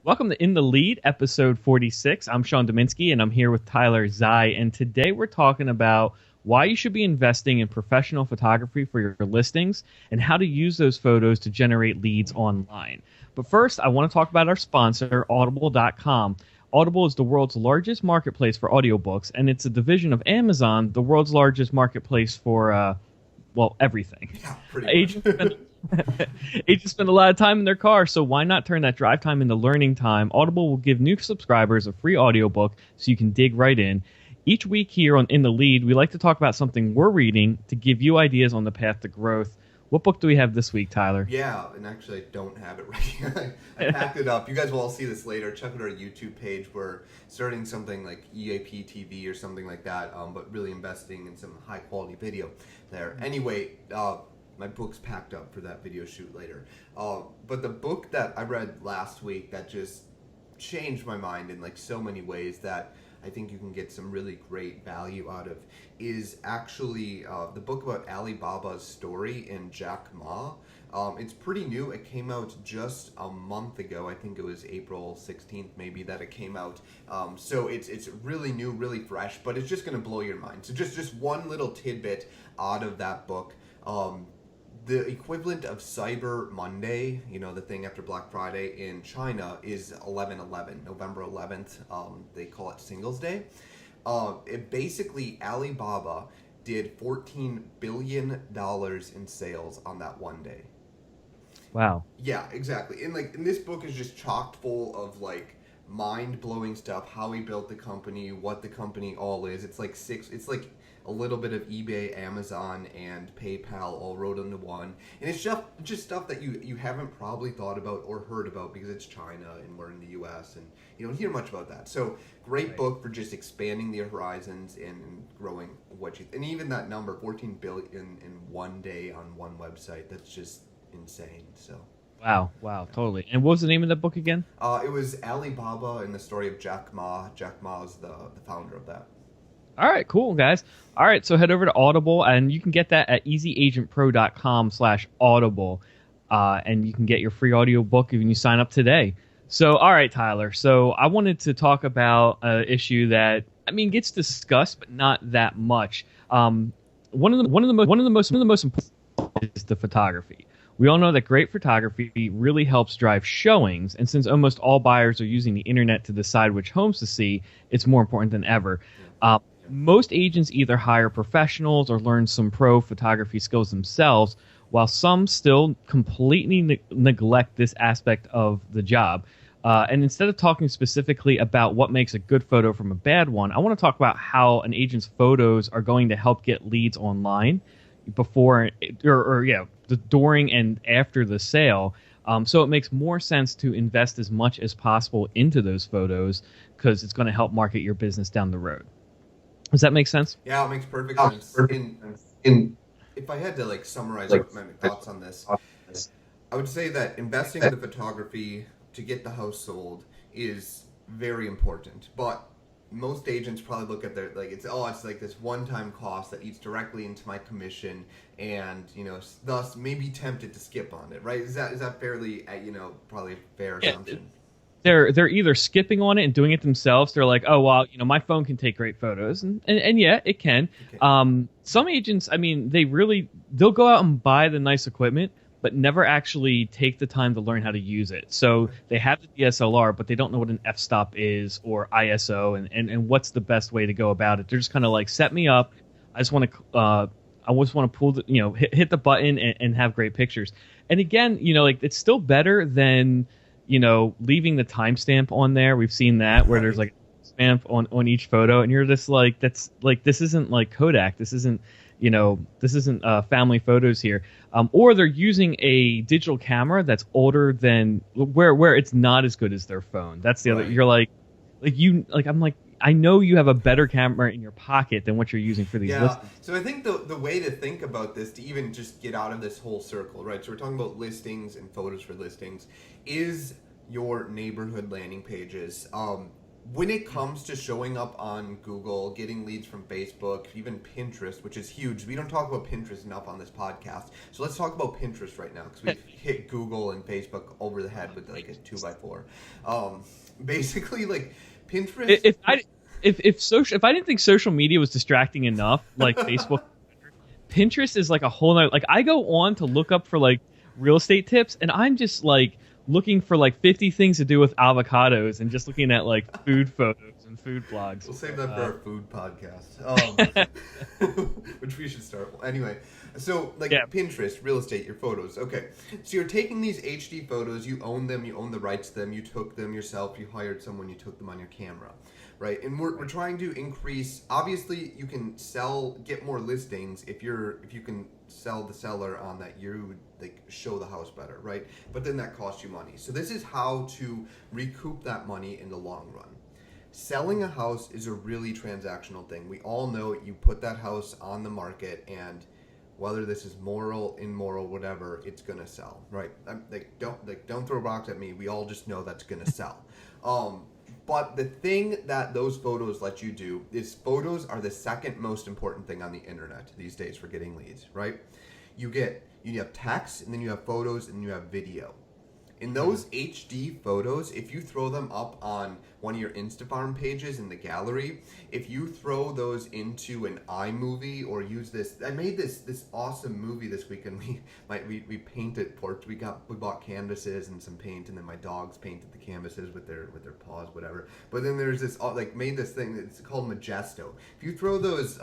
Welcome to In the Lead, episode 46. I'm Sean Dominski, and I'm here with Tyler Zai. And today we're talking about why you should be investing in professional photography for your listings and how to use those photos to generate leads online. But first, I want to talk about our sponsor, Audible.com. Audible is the world's largest marketplace for audiobooks, and it's a division of Amazon, the world's largest marketplace for, everything. Yeah, pretty much. Agents spend a lot of time in their car, so why not turn that drive time into learning time? Audible will give new subscribers a free audiobook so you can dig right in. Each week here on In the Lead, we like to talk about something we're reading to give you ideas on the path to growth. What book do we have this week, Tyler? Yeah, and actually I don't have it right here. I packed it up. You guys will all see this later. Check out our YouTube page. We're starting something like EAP TV or something like that, but really investing in some high quality video there. Anyway, my book's packed up for that video shoot later. But the book that I read last week that just changed my mind in like so many ways that I think you can get some really great value out of is actually the book about Alibaba's story in Jack Ma. It's pretty new. It came out just a month ago. I think it was April 16th maybe that it came out. So it's really new, really fresh, but it's just going to blow your mind. So just one little tidbit out of that book. The equivalent of Cyber Monday, you know, the thing after Black Friday in China, is 11/11, November 11th. They call it Singles Day. Basically, Alibaba did $14 billion in sales on that one day. Wow. Yeah, exactly. And this book is just chock full of like mind-blowing stuff, how he built the company, what the company all is. It's like a little bit of eBay, Amazon, and PayPal all rolled into one. And it's just stuff that you haven't probably thought about or heard about because it's China and we're in the US and you don't hear much about that. So great book for just expanding the horizons and growing and even that number, 14 billion in one day on one website, that's just insane. So Wow, totally. And what was the name of that book again? it was Alibaba and the story of Jack Ma. Jack Ma is the founder of that. All right, cool, guys. All right, so head over to Audible, and you can get that at easyagentpro.com/audible, and you can get your free audiobook when you sign up today. So, all right, Tyler. So I wanted to talk about an issue that, gets discussed, but not that much. One of the most important is the photography. We all know that great photography really helps drive showings, and since almost all buyers are using the internet to decide which homes to see, it's more important than ever. Most agents either hire professionals or learn some pro photography skills themselves, while some still completely neglect this aspect of the job. And instead of talking specifically about what makes a good photo from a bad one, I want to talk about how an agent's photos are going to help get leads online before during and after the sale. So it makes more sense to invest as much as possible into those photos because it's going to help market your business down the road. Does that make sense? Yeah, it makes perfect sense. If I had to summarize my thoughts on this, I would say that investing in the photography to get the house sold is very important. But most agents probably look at their it's like this one-time cost that eats directly into my commission, and thus may be tempted to skip on it. Right? Is that fairly probably a fair assumption? They're either skipping on it and doing it themselves. They're like, oh, well, my phone can take great photos. And yeah, it can. Okay. Some agents, they'll go out and buy the nice equipment, but never actually take the time to learn how to use it. So they have the DSLR, but they don't know what an f-stop is or ISO and what's the best way to go about it. They're just kind of like, set me up. I just want to pull hit the button and have great pictures. And again, it's still better than leaving the timestamp on there. We've seen that where there's like a stamp on each photo, and you're just like, that's like, this isn't like Kodak. This isn't family photos here. Or they're using a digital camera that's older than where it's not as good as their phone. That's the other. You're I'm like, I know you have a better camera in your pocket than what you're using for these listings. So I think the way to think about this, to even just get out of this whole circle, right? So we're talking about listings and photos for listings, is your neighborhood landing pages. when it comes to showing up on Google, getting leads from Facebook, even Pinterest, which is huge. We don't talk about Pinterest enough on this podcast. So let's talk about Pinterest right now, because we've hit Google and Facebook over the head with like a 2x4. Basically, like Pinterest. If I didn't think social media was distracting enough, like Facebook, Pinterest is like a whole nother. Like I go on to look up for like real estate tips, and I'm just like looking for like 50 things to do with avocados, and just looking at like food photos and food blogs. We'll save that for our food podcast, which we should start. Anyway, so like Pinterest, real estate, your photos. Okay, so you're taking these HD photos, you own them, you own the rights to them, you took them yourself, you hired someone, you took them on your camera. Right, and we're trying to increase. Obviously, you can get more listings if you can sell the seller on that you like show the house better, right? But then that costs you money. So this is how to recoup that money in the long run. Selling a house is a really transactional thing. We all know you put that house on the market, and whether this is moral, immoral, whatever, it's gonna sell, right? Don't throw rocks at me. We all just know that's gonna sell. But the thing that those photos let you do is photos are the second most important thing on the internet these days for getting leads, right? You have text, and then you have photos, and you have video. In those HD photos, if you throw them up on one of your Instafarm pages in the gallery, if you throw those into an iMovie or use this, I made this awesome movie this weekend. We painted portraits. We bought canvases and some paint, and then my dogs painted the canvases with their paws, whatever. But then there's this made this thing that's called Majesto. If you throw those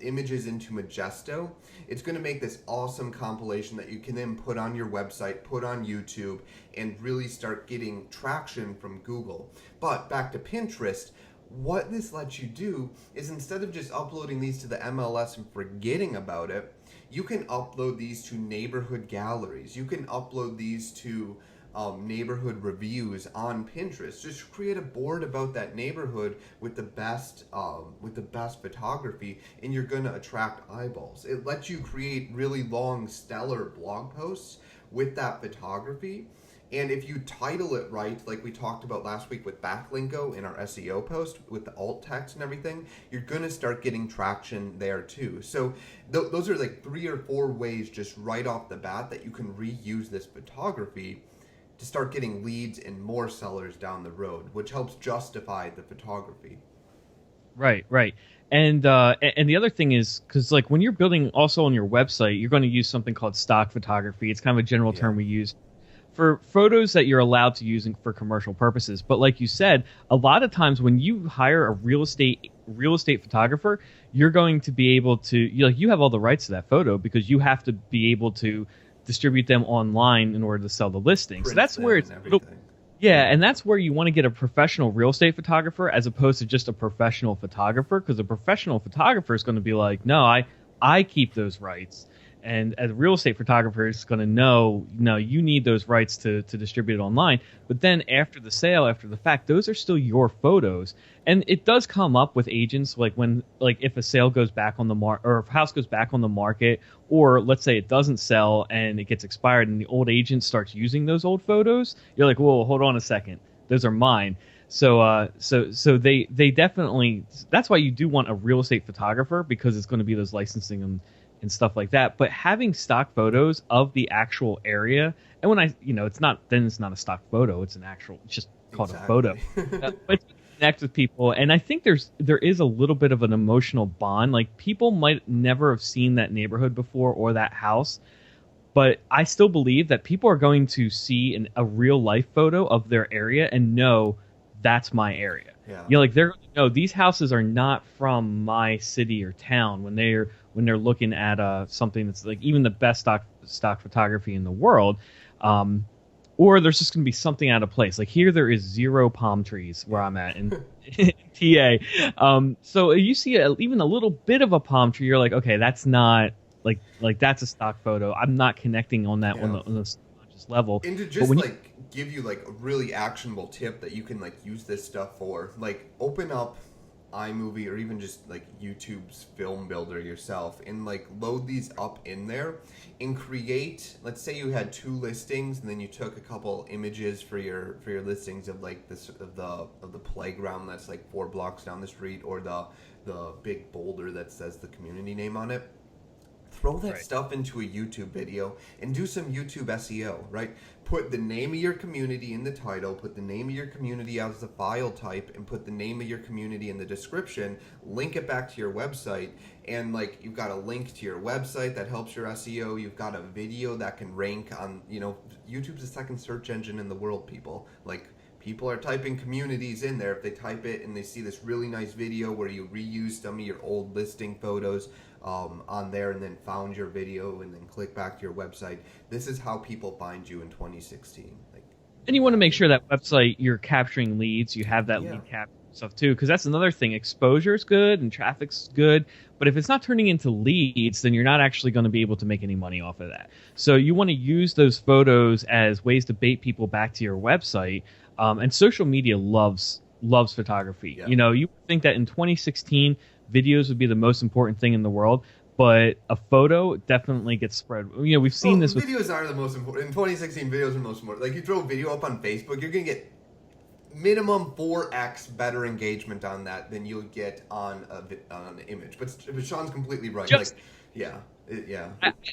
images into Majesto, it's going to make this awesome compilation that you can then put on your website, put on YouTube, and really start getting traction from Google. But back to Pinterest, what this lets you do is instead of just uploading these to the MLS and forgetting about it, you can upload these to neighborhood galleries. You can upload these to neighborhood reviews on Pinterest. Just create a board about that neighborhood with the best photography, and you're going to attract eyeballs. It lets you create really long, stellar blog posts with that photography. And if you title it right, like we talked about last week with backlinko in our SEO post with the alt text and everything, you're going to start getting traction there too. So those are like 3 or 4 ways just right off the bat that you can reuse this photography to start getting leads and more sellers down the road, which helps justify the photography. Right. And the other thing is, because like when you're building also on your website, you're going to use something called stock photography. It's kind of a general term we use for photos that you're allowed to use for commercial purposes. But like you said, a lot of times when you hire a real estate photographer, you're going to be able to, you have all the rights to that photo because you have to be able to distribute them online in order to sell the listing. So that's where it's and that's where you want to get a professional real estate photographer as opposed to just a professional photographer, because a professional photographer is going to be like, no, I keep those rights. And as a real estate photographer is going to know, no, you need those rights to distribute it online. But then after the sale, after the fact, those are still your photos. And it does come up with agents, like if a sale goes back on the market, or if a house goes back on the market, or let's say it doesn't sell and it gets expired and the old agent starts using those old photos, you're like, whoa, hold on a second. Those are mine. So they definitely, that's why you do want a real estate photographer, because it's going to be those licensing and stuff like that. But having stock photos of the actual area, and when it's not a stock photo, it's just called a photo. But connect with people, and I think there is a little bit of an emotional bond. Like people might never have seen that neighborhood before or that house, but I still believe that people are going to see a real life photo of their area and know that's my area. Yeah. Like they're going to know these houses are not from my city or town when they're looking at something that's like even the best stock photography in the world, or there's just going to be something out of place. Like here, there is 0 palm trees where I'm at in TA. So you see even a little bit of a palm tree, you're like, okay, that's not like that's a stock photo. I'm not connecting on that on the subconscious level. And to just give you like a really actionable tip that you can like use this stuff for, like open up iMovie or even just like YouTube's film builder yourself and like load these up in there and create, let's say you had 2 listings and then you took a couple images for your listings of like this of the playground that's like 4 blocks down the street, or the big boulder that says the community name on it. Throw that stuff into a YouTube video and do some YouTube SEO, right? Put the name of your community in the title, put the name of your community as the file type, and put the name of your community in the description, link it back to your website, and like you've got a link to your website that helps your SEO, you've got a video that can rank on, YouTube's the second search engine in the world, people. Like, people are typing communities in there. If they type it and they see this really nice video where you reuse some of your old listing photos on there and then found your video and then click back to your website, this is how people find you in 2016. And you want to make sure that website you're capturing leads, you have that lead capture stuff too, because that's another thing. Exposure is good and traffic's good, but if it's not turning into leads, then you're not actually going to be able to make any money off of that. So you want to use those photos as ways to bait people back to your website. And social media loves photography. Yeah. You think that in 2016, videos would be the most important thing in the world, but a photo definitely gets spread. We've seen this. Videos are the most important. In 2016, videos are the most important. Like, you throw a video up on Facebook, you're going to get minimum 4x better engagement on that than you'll get on an image. But Sean's completely right.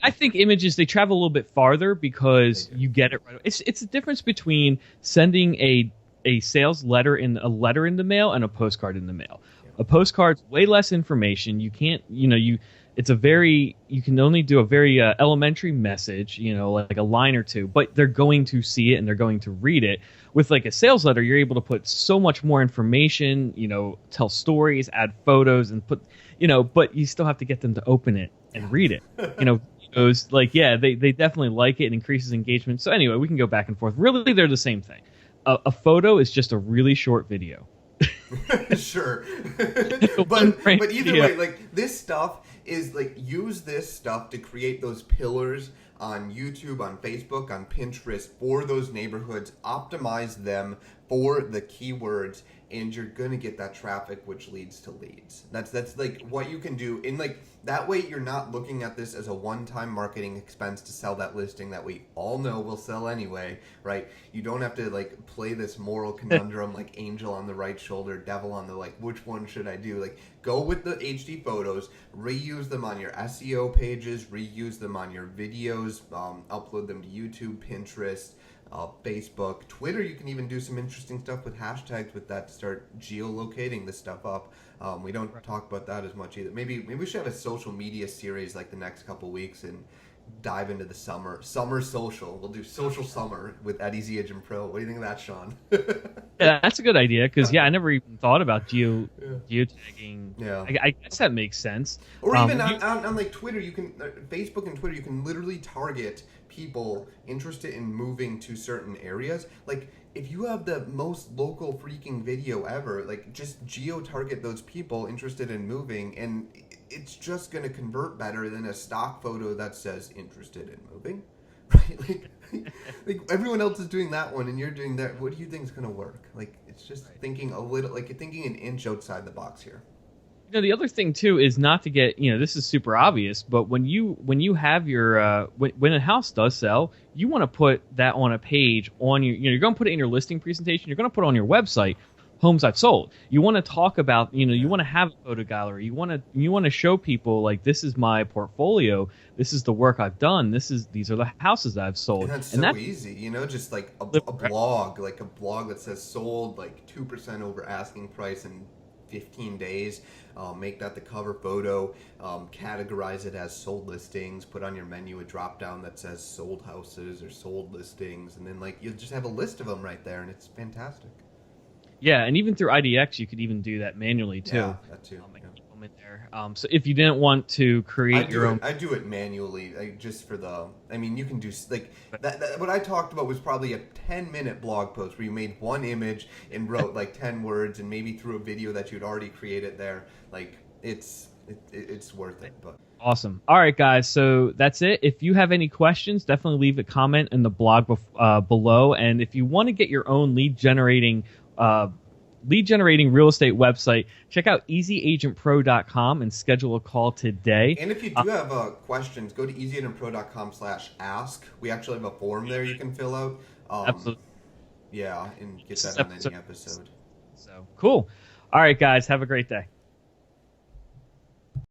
I think images, they travel a little bit farther because you get it right away. It's the difference between sending a sales letter in the mail and a postcard in the mail. A postcard's way less information. You can't, you can only do a very elementary message, like a line or two, but they're going to see it and they're going to read it. With like a sales letter, you're able to put so much more information, tell stories, add photos, and put, but you still have to get them to open it and read it. Videos, they definitely like it and increases engagement. So anyway, we can go back and forth. Really, they're the same thing. A photo is just a really short video. Sure. but either way, like, this stuff is like, use this stuff to create those pillars on YouTube, on Facebook, on Pinterest for those neighborhoods, optimize them for the keywords, and you're gonna get that traffic, which leads to leads. That's like what you can do. In like that way, you're not looking at this as a one-time marketing expense to sell that listing that we all know will sell anyway, right? You don't have to like play this moral conundrum like angel on the right shoulder, devil on the like, which one should I do? Like, go with the HD photos, reuse them on your SEO pages, reuse them on your videos, upload them to YouTube, Pinterest, Facebook, Twitter. You can even do some interesting stuff with hashtags with that to start geolocating this stuff up. We don't talk about that as much either. Maybe we should have a social media series like the next couple weeks and dive into the summer social. We'll do social summer with Eddie Z Agent Pro. What do you think of that, Sean? Yeah, that's a good idea because I never even thought about geotagging. Yeah, I guess that makes sense. Or even on like Twitter, you can Facebook and Twitter, you can literally target people interested in moving to certain areas. Like, if you have the most local freaking video ever, like, just geo-target those people interested in moving, and it's just going to convert better than a stock photo that says interested in moving, right? Like everyone else is doing that one and you're doing that. What do you think is going to work? Like, it's just thinking a little, like, you're thinking an inch outside the box here. The other thing too is not to get, this is super obvious, but when you have your when a house does sell, you want to put that on a page on your, you're going to put it in your listing presentation, you're going to put it on your website, homes I've sold. You want to talk about, you want to have a photo gallery. You want to show people, like, this is my portfolio, this is the work I've done, these are the houses that I've sold. And that's so easy, just like a blog, like a blog that says sold like 2% over asking price in 15 days. Make that the cover photo, categorize it as sold listings, put on your menu a drop down that says sold houses or sold listings, and then like you'll just have a list of them right there, and it's fantastic. Yeah, and even through IDX, you could even do that manually too. Yeah, that too. Keep them in there. So if you didn't want to create your own, I do it manually, like, just for the. I mean, you can do like that. What I talked about was probably a 10-minute blog post where you made one image and wrote like 10 words, and maybe threw a video that you'd already created there. Like, it's worth it. But awesome. All right, guys. So that's it. If you have any questions, definitely leave a comment in the blog below. And if you want to get your own lead generating lead generating real estate website. Check out easyagentpro.com and schedule a call today. And if you do have questions, go to easyagentpro.com/ask. We actually have a form there you can fill out. Absolutely. Yeah, and get that on any episode. So cool. All right, guys, have a great day.